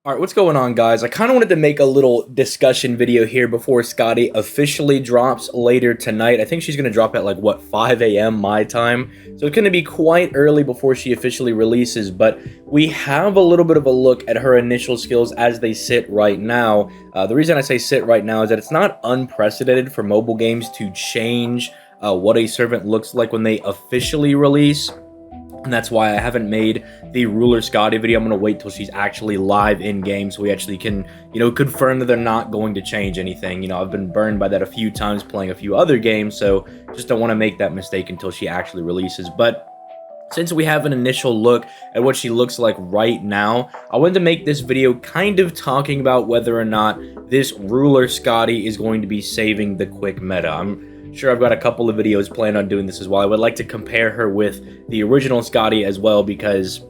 Alright, what's going on, guys? I kind of wanted to make a little discussion video here before Skadi officially drops later tonight. I think she's going to drop at like, what, 5 a.m. my time? So it's going to be quite early before she officially releases, but we have a little bit of a look at her initial skills as they sit right now. The reason I say sit right now is that it's not unprecedented for mobile games to change what a servant looks like when they officially release. And that's why I haven't made the Ruler Skadi video. I'm going to wait till she's actually live in-game so we actually can, confirm that they're not going to change anything. I've been burned by that a few times playing a few other games, so just don't want to make that mistake until she actually releases. But since we have an initial look at what she looks like right now, I wanted to make this video kind of talking about whether or not this Ruler Skadi is going to be saving the quick meta. I'm sure I've got a couple of videos planned on doing this as well. I would like to compare her with the original Skadi as well, because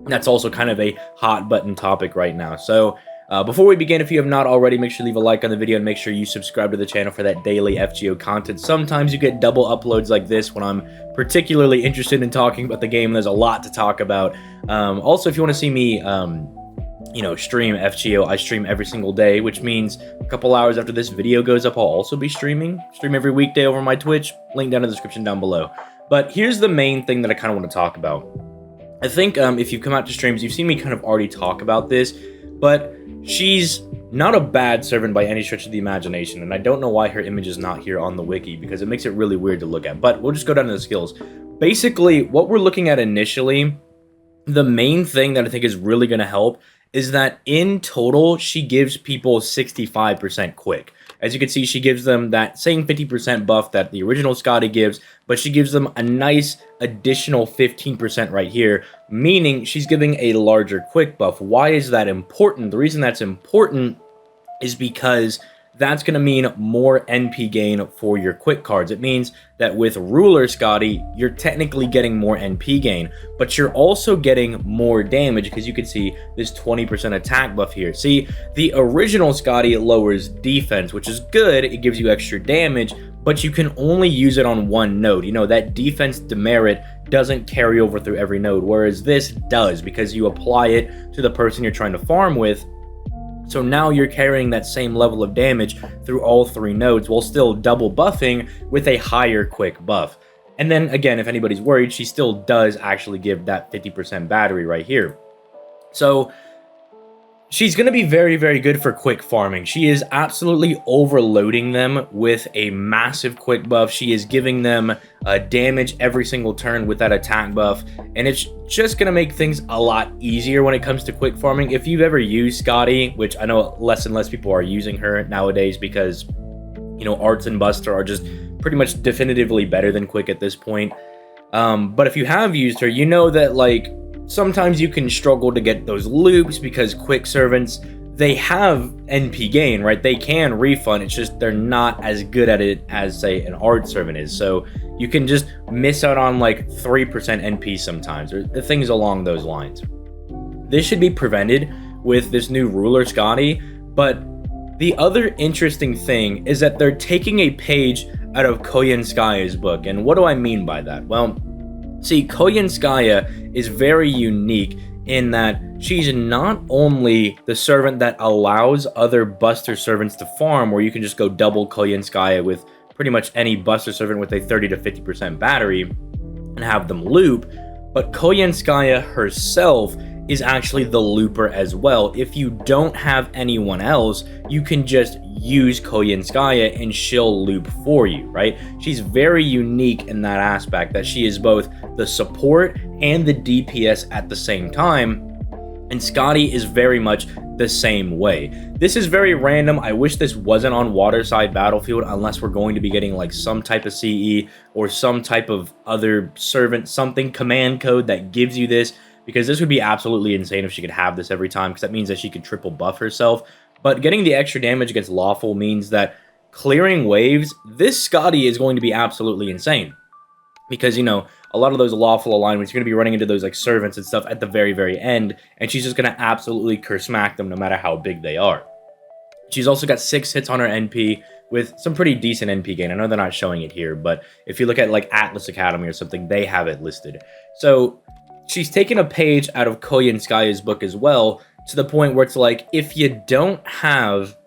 that's also kind of a hot button topic right now. So before we begin, if you have not already, make sure to leave a like on the video and make sure you subscribe to the channel for that daily FGO content. Sometimes you get double uploads like this when I'm particularly interested in talking about the game. There's a lot to talk about. Also, if you want to see me stream FGO, I stream every single day, which means a couple hours after this video goes up, I'll also be stream every weekday over my Twitch, link down in the description down below. But here's the main thing that I kind of want to talk about. I think if you've come out to streams, you've seen me kind of already talk about this, but she's not a bad servant by any stretch of the imagination, and I don't know why her image is not here on the wiki, because it makes it really weird to look at. But we'll just go down to the skills. Basically, what we're looking at initially, the main thing that I think is really going to help is that in total, she gives people 65% quick. As you can see, she gives them that same 50% buff that the original Skadi gives, but she gives them a nice additional 15% right here, meaning she's giving a larger quick buff. Why is that important? The reason that's important is because that's going to mean more NP gain for your quick cards. It means that with Ruler Skadi, you're technically getting more NP gain, but you're also getting more damage, because you can see this 20% attack buff here. See, the original Skadi lowers defense, which is good. It gives you extra damage, but you can only use it on one node. That defense demerit doesn't carry over through every node, whereas this does, because you apply it to the person you're trying to farm with. So now you're carrying that same level of damage through all three nodes while still double buffing with a higher quick buff. And then again, if anybody's worried, she still does actually give that 50% battery right here. So she's going to be very, very good for quick farming. She is absolutely overloading them with a massive quick buff. She is giving them damage every single turn with that attack buff. And it's just going to make things a lot easier when it comes to quick farming. If you've ever used Skadi, which I know less and less people are using her nowadays because, Arts and Buster are just pretty much definitively better than Quick at this point. But if you have used her, you know that, sometimes you can struggle to get those loops because quick servants, they have NP gain, right? They can refund. It's just they're not as good at it as, say, an art servant is. So you can just miss out on 3% NP sometimes, or things along those lines. This should be prevented with this new Ruler Skadi, but the other interesting thing is that they're taking a page out of Koyenskaya's book. And what do I mean by that? Well, see, Koyenskaya is very unique in that she's not only the servant that allows other Buster servants to farm, where you can just go double Koyenskaya with pretty much any Buster servant with a 30 to 50% battery and have them loop, but Koyenskaya herself is actually the looper as well. If you don't have anyone else, you can just use Koyenskaya and she'll loop for you, right? She's very unique in that aspect, that she is both the support and the DPS at the same time, and Skadi is very much the same way. This is very random. I wish this wasn't on Waterside Battlefield, unless we're going to be getting some type of CE or some type of other servant, something command code that gives you this, because this would be absolutely insane if she could have this every time, because that means that she could triple buff herself. But getting the extra damage against Lawful means that clearing waves, this Skadi is going to be absolutely insane. Because, a lot of those Lawful alignments, you're going to be running into those servants and stuff at the very, very end, and she's just going to absolutely curse smack them no matter how big they are. She's also got 6 hits on her NP with some pretty decent NP gain. I know they're not showing it here, but if you look at Atlas Academy or something, they have it listed. So she's taken a page out of Koyenskaya's book as well to the point where it's like, if you don't have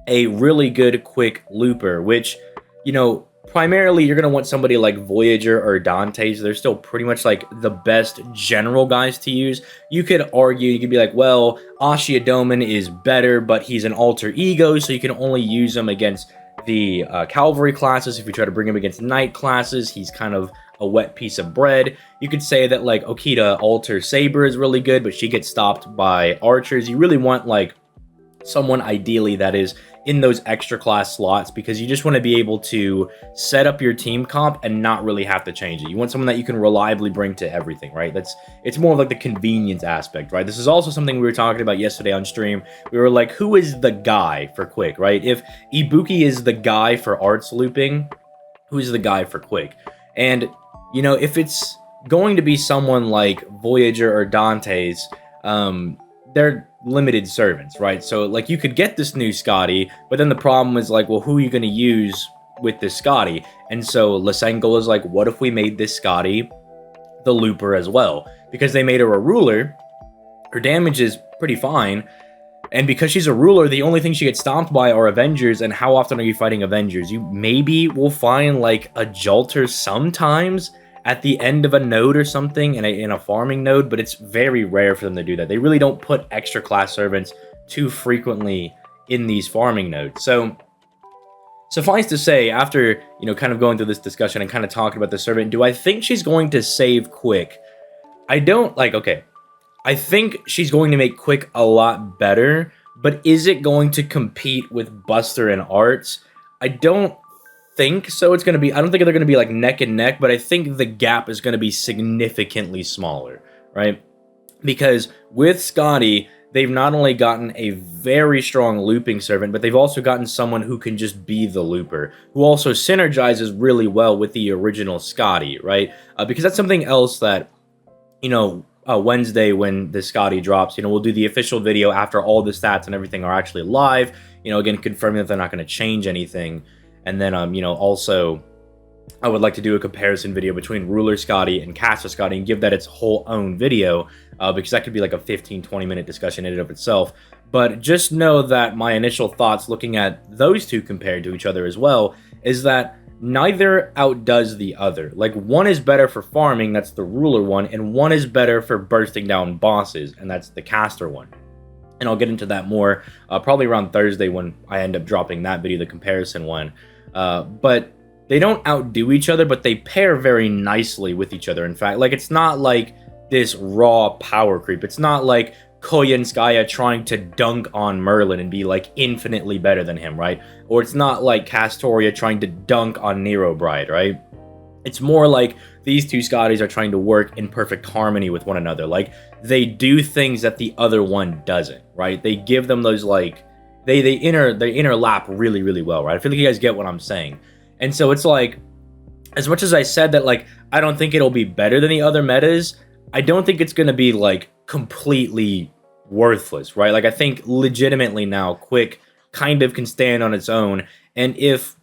a really good quick looper, which, you know, primarily you're going to want somebody like Voyager or Dante's. They're still pretty much like the best general guys to use. You could argue, you could be like, well, Ashiadoman is better, but he's an alter ego, so you can only use him against the cavalry classes. If you try to bring him against knight classes, he's kind of a wet piece of bread. You could say that like Okita Alter Saber is really good, but she gets stopped by archers. You really want like someone ideally that is in those extra class slots, because you just want to be able to set up your team comp and not really have to change it. You want someone that you can reliably bring to everything, right? It's more of like the convenience aspect, right? This is also something we were talking about yesterday on stream. We were like, who is the guy for quick, right? If Ibuki is the guy for arts looping, who's the guy for quick? And, you know, if it's going to be someone like Voyager or Dante's, they're limited servants, right? So like you could get this new Skadi, but then the problem is like, well, who are you going to use with this Skadi? And so Lysenko is like, what if we made this Skadi the looper as well? Because they made her a ruler, her damage is pretty fine, and because she's a ruler, the only thing she gets stomped by are Avengers. And how often are you fighting Avengers? You maybe will find like a Jolter sometimes at the end of a node or something in a farming node, but it's very rare for them to do that. They really don't put extra class servants too frequently in these farming nodes. So suffice to say, after, you know, kind of going through this discussion and kind of talking about the servant, do I think she's going to save quick? I don't, like, okay, I think she's going to make quick a lot better, but is it going to compete with Buster and Arts? I don't think so. I don't think they're going to be like neck and neck, but I think the gap is going to be significantly smaller, right? Because with Skadi, they've not only gotten a very strong looping servant, but they've also gotten someone who can just be the looper, who also synergizes really well with the original Skadi, right? Because that's something else that, you know, Wednesday when the Skadi drops, you know, we'll do the official video after all the stats and everything are actually live, you know, again, confirming that they're not going to change anything. And then, you know, also, I would like to do a comparison video between Ruler Skadi and Caster Skadi and give that its whole own video, because that could be like a 15-20 minute discussion in and of itself. But just know that my initial thoughts looking at those two compared to each other as well is that neither outdoes the other. Like, one is better for farming, that's the Ruler one, and one is better for bursting down bosses, and that's the Caster one. And I'll get into that more probably around Thursday when I end up dropping that video, the comparison one. But they don't outdo each other, but they pair very nicely with each other. In fact, like, it's not like this raw power creep. It's not like Koyenskaya trying to dunk on Merlin and be like infinitely better than him, right? Or it's not like Castoria trying to dunk on Nero Bride, right? It's more like these two Skadis are trying to work in perfect harmony with one another. Like, they do things that the other one doesn't, right? They give them those, like, they interlap really, really well, right? I feel like you guys get what I'm saying. And so it's like, as much as I said that, like, I don't think it'll be better than the other metas, I don't think it's going to be, like, completely worthless, right? Like, I think legitimately now, Quick kind of can stand on its own. And if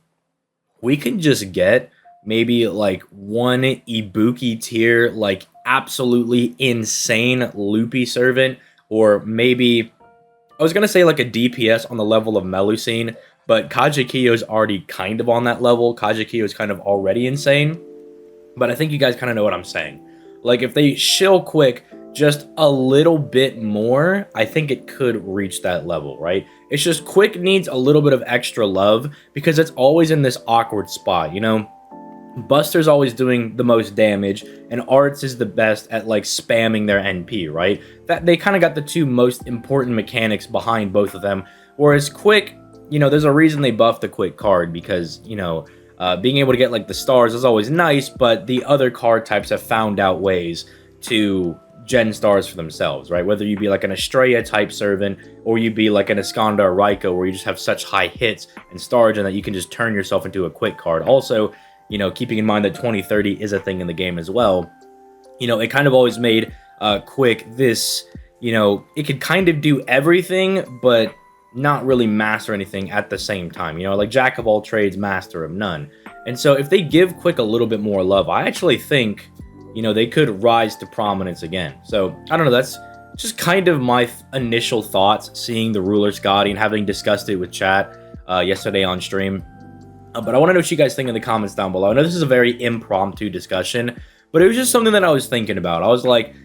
we can just get maybe, like, one Ibuki tier, like, absolutely insane loopy servant, or maybe, I was going to say, like, a DPS on the level of Melusine, but Kagekiyo's already kind of on that level. Kagekiyo's kind of already insane. But I think you guys kind of know what I'm saying. Like, if they shill Quick just a little bit more, I think it could reach that level, right? It's just Quick needs a little bit of extra love because it's always in this awkward spot, you know? Buster's always doing the most damage, and Arts is the best at, like, spamming their NP, right? That they kind of got the two most important mechanics behind both of them. Whereas Quick, you know, there's a reason they buffed the Quick card because, you know, being able to get, like, the stars is always nice, but the other card types have found out ways to gen stars for themselves, right? Whether you be like an Estrella type servant, or you be like an Iskandar or Raiko, where you just have such high hits and stars and that you can just turn yourself into a Quick card. Also, you know, keeping in mind that 2030 is a thing in the game as well, you know, it kind of always made Quick this, you know, it could kind of do everything, but not really master anything at the same time, you know, like Jack of all trades, master of none. And so if they give Quick a little bit more love, I actually think, you know, they could rise to prominence again. So I don't know, that's just kind of my initial thoughts seeing the ruler Skadi and having discussed it with chat yesterday on stream. But I want to know what you guys think in the comments down below. I know this is a very impromptu discussion, but it was just something that I was thinking about. I was like,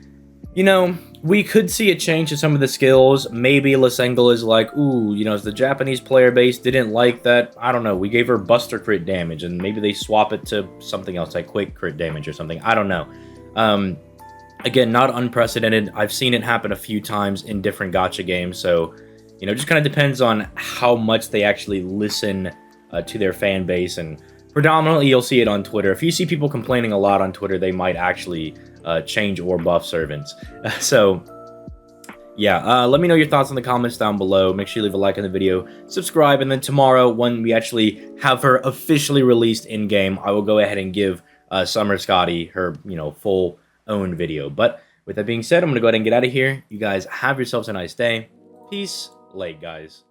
you know, we could see a change to some of the skills. Maybe Lasengel is like, ooh, you know, if the Japanese player base didn't like that, I don't know, we gave her Buster crit damage, and maybe they swap it to something else, like quick crit damage or something. I don't know. Again, not unprecedented. I've seen it happen a few times in different gacha games, so, you know, it just kind of depends on how much they actually listen to their fan base, and predominantly you'll see it on Twitter. If you see people complaining a lot on Twitter, they might actually change or buff servants. So yeah, let me know your thoughts in the comments down below. Make sure you leave a like on the video, subscribe, and then tomorrow when we actually have her officially released in game, I will go ahead and give Summer Skadi her, you know, full own video. But with that being said, I'm gonna go ahead and get out of here. You guys have yourselves a nice day. Peace, late guys.